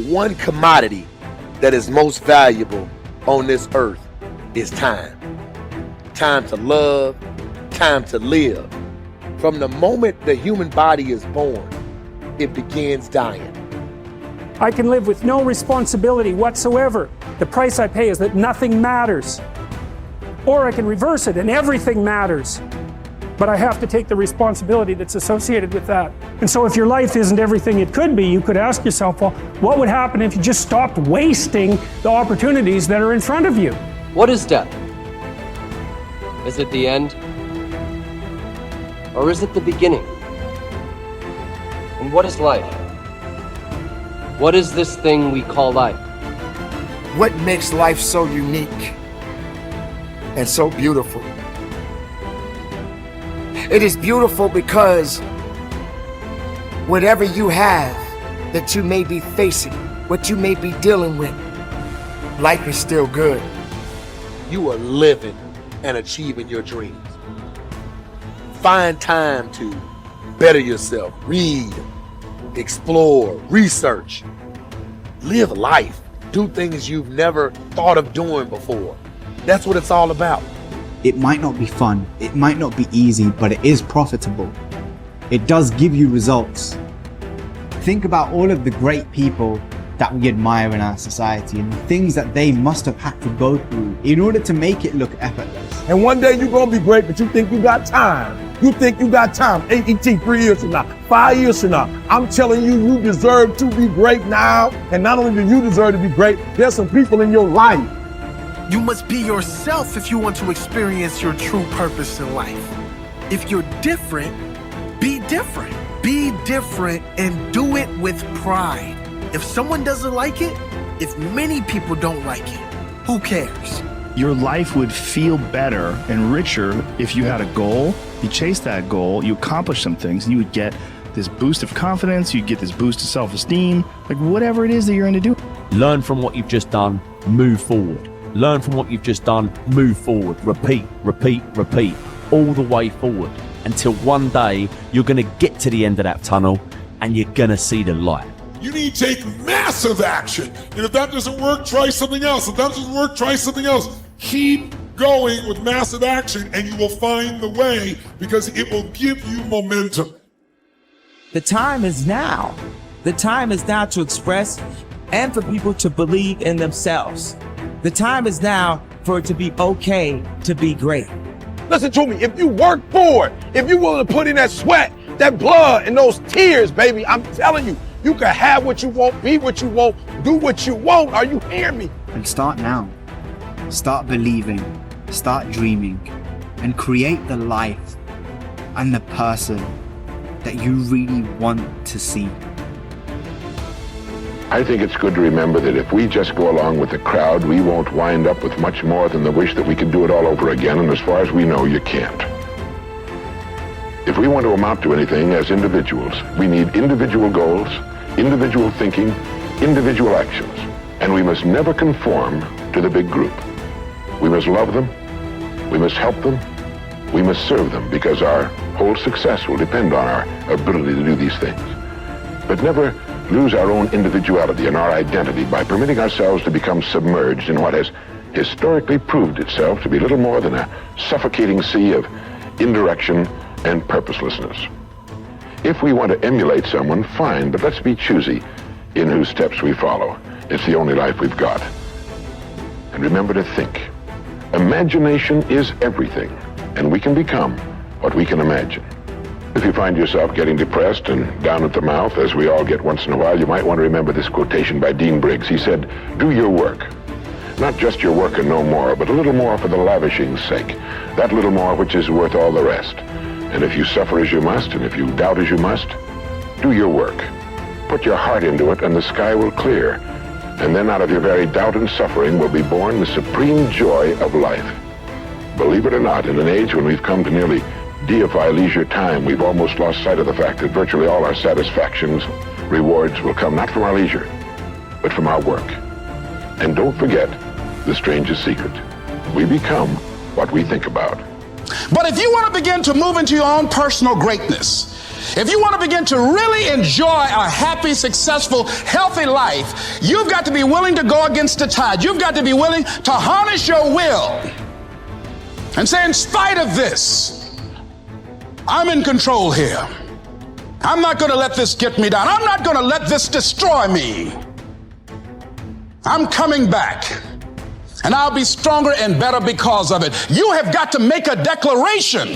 one commodity that is most valuable on this earth is time. Time to love, time to live. From the moment the human body is born, it begins dying. I can live with no responsibility whatsoever. The price I pay is that nothing matters. Or I can reverse it and everything matters. But I have to take the responsibility that's associated with that. And so if your life isn't everything it could be, you could ask yourself, well, what would happen if you just stopped wasting the opportunities that are in front of you? What is death? Is it the end? Or is it the beginning? And what is life? What is this thing we call life? What makes life so unique and so beautiful? It is beautiful because whatever you have that you may be facing, what you may be dealing with, life is still good. You are living and achieving your dreams. Find time to better yourself, read, explore, research, live life, do things you've never thought of doing before. That's what it's all about. It might not be fun, it might not be easy, but it is profitable. It does give you results. Think about all of the great people that we admire in our society and the things that they must have had to go through in order to make it look effortless. And one day you're gonna be great, but you think you got time. You think you got time. AET 3 years from now, 5 years from now. I'm telling you, you deserve to be great now. And not only do you deserve to be great, there's some people in your life. You must be yourself if you want to experience your true purpose in life. If you're different, be different. Be different and do it with pride. If someone doesn't like it, if many people don't like it, who cares? Your life would feel better and richer if you had a goal, you chased that goal, you accomplished some things, and you would get this boost of confidence, you'd get this boost of self-esteem, like whatever it is that you're going to do. Learn from what you've just done, move forward. Learn from what you've just done, move forward. Repeat, repeat, repeat, all the way forward until one day you're going to get to the end of that tunnel and you're going to see the light. You need to take massive action. And if that doesn't work, try something else. If that doesn't work, try something else. Keep going with massive action and you will find the way because it will give you momentum. The time is now. The time is now to express and for people to believe in themselves. The time is now for it to be okay to be great. Listen to me, if you work for it, if you're willing to put in that sweat, that blood, and those tears, baby, I'm telling you, you can have what you want, be what you want, do what you want. Are you hearing me? And start now. Start believing, start dreaming, and create the life and the person that you really want to see. I think it's good to remember that if we just go along with the crowd, we won't wind up with much more than the wish that we could do it all over again, and as far as we know, you can't. If we want to amount to anything as individuals, we need individual goals, individual thinking, individual actions, and we must never conform to the big group. We must love them, we must help them, we must serve them, because our whole success will depend on our ability to do these things. But never lose our own individuality and our identity by permitting ourselves to become submerged in what has historically proved itself to be little more than a suffocating sea of indirection and purposelessness. If we want to emulate someone, fine, but let's be choosy in whose steps we follow. It's the only life we've got. And remember to think. Imagination is everything, and we can become what we can imagine. If you find yourself getting depressed and down at the mouth, as we all get once in a while, you might want to remember this quotation by Dean Briggs. He said, "Do your work. Not just your work and no more, but a little more for the lavishing's sake. That little more which is worth all the rest. And if you suffer as you must, and if you doubt as you must, do your work. Put your heart into it, and the sky will clear. And then out of your very doubt and suffering will be born the supreme joy of life." Believe it or not, in an age when we've come to nearly deify leisure time, we've almost lost sight of the fact that virtually all our satisfactions, rewards will come not from our leisure, but from our work. And don't forget the strangest secret. We become what we think about. But if you want to begin to move into your own personal greatness, If you want to begin to really enjoy a happy, successful, healthy life, you've got to be willing to go against the tide. You've got to be willing to harness your will and say, in spite of this, I'm in control here. I'm not going to let this get me down. I'm not going to let this destroy me. I'm coming back, and I'll be stronger and better because of it. You have got to make a declaration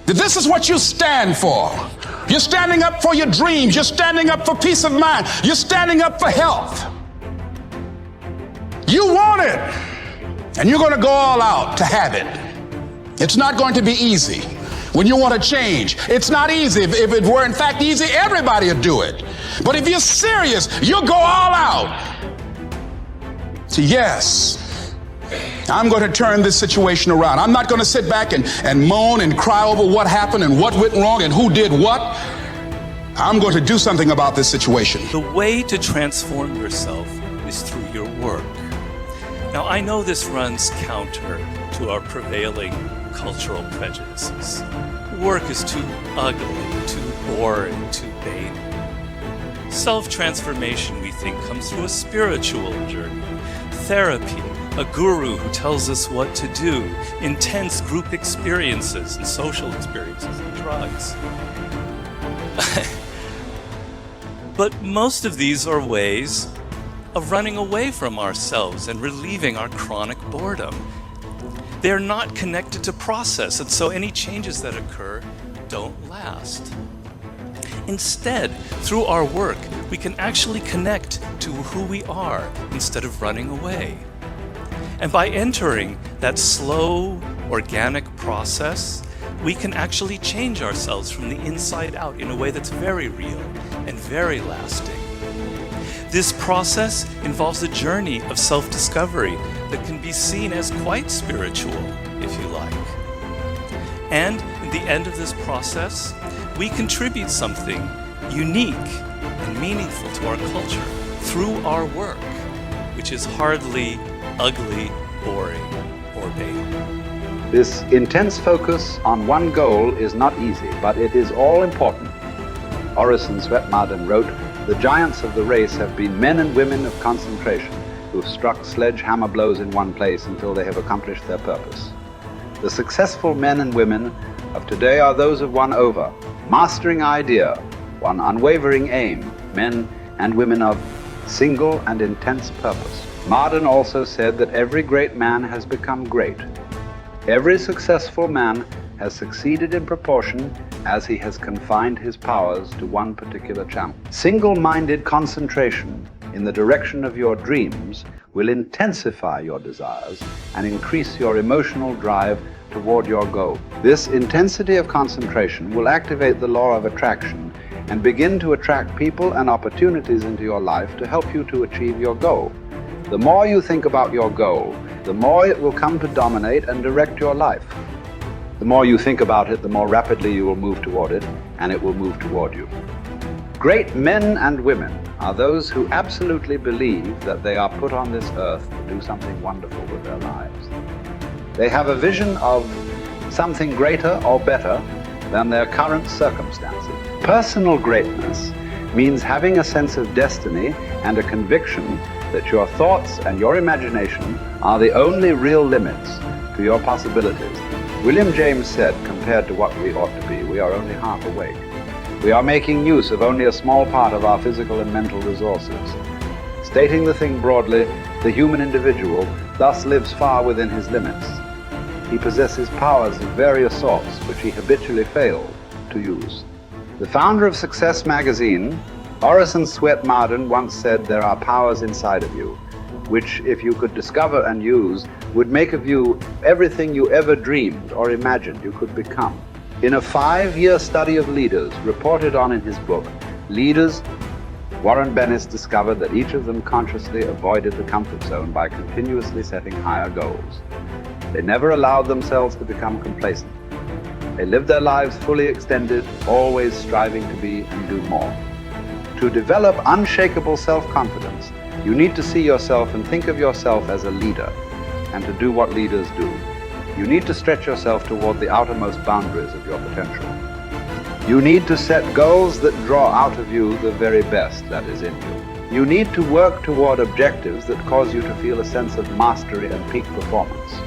that this is what you stand for. You're standing up for your dreams. You're standing up for peace of mind. You're standing up for health. You want it, and you're going to go all out to have it. It's not going to be easy. When you want to change, it's not easy. If it were in fact easy, everybody would do it. But if you're serious, you'll go all out. So yes, I'm going to turn this situation around. I'm not going to sit back and moan and cry over what happened and what went wrong and who did what. I'm going to do something about this situation. The way to transform yourself is through your work. Now, I know this runs counter to our prevailing cultural prejudices. Work is too ugly, too boring, too banal. Self-transformation, we think, comes through a spiritual journey, therapy, a guru who tells us what to do, intense group experiences and social experiences and drugs. But most of these are ways of running away from ourselves and relieving our chronic boredom. They're not connected to process, and so any changes that occur don't last. Instead, through our work, we can actually connect to who we are instead of running away. And by entering that slow, organic process, we can actually change ourselves from the inside out in a way that's very real and very lasting. This process involves a journey of self-discovery that can be seen as quite spiritual, if you like. And in the end of this process, we contribute something unique and meaningful to our culture through our work, which is hardly ugly, boring, or banal. This intense focus on one goal is not easy, but it is all important. Orison Swett Marden wrote, "The giants of the race have been men and women of concentration who have struck sledgehammer blows in one place until they have accomplished their purpose. The successful men and women of today are those of one over, mastering idea, one unwavering aim, men and women of single and intense purpose." Marden also said that every great man has become great. Every successful man has succeeded in proportion as he has confined his powers to one particular channel. Single-minded concentration in the direction of your dreams will intensify your desires and increase your emotional drive toward your goal. This intensity of concentration will activate the law of attraction and begin to attract people and opportunities into your life to help you to achieve your goal. The more you think about your goal, the more it will come to dominate and direct your life. The more you think about it, the more rapidly you will move toward it, and it will move toward you. Great men and women are those who absolutely believe that they are put on this earth to do something wonderful with their lives. They have a vision of something greater or better than their current circumstances. Personal greatness means having a sense of destiny and a conviction that your thoughts and your imagination are the only real limits to your possibilities. William James said, compared to what we ought to be, we are only half awake. We are making use of only a small part of our physical and mental resources. Stating the thing broadly, the human individual thus lives far within his limits. He possesses powers of various sorts which he habitually fails to use. The founder of Success magazine, Orison Swett Marden, once said, "There are powers inside of you, which if you could discover and use, would make of you everything you ever dreamed or imagined you could become." In a 5-year study of leaders reported on in his book, Leaders, Warren Bennis discovered that each of them consciously avoided the comfort zone by continuously setting higher goals. They never allowed themselves to become complacent. They lived their lives fully extended, always striving to be and do more. To develop unshakable self-confidence, you need to see yourself and think of yourself as a leader, and to do what leaders do. You need to stretch yourself toward the outermost boundaries of your potential. You need to set goals that draw out of you the very best that is in you. You need to work toward objectives that cause you to feel a sense of mastery and peak performance.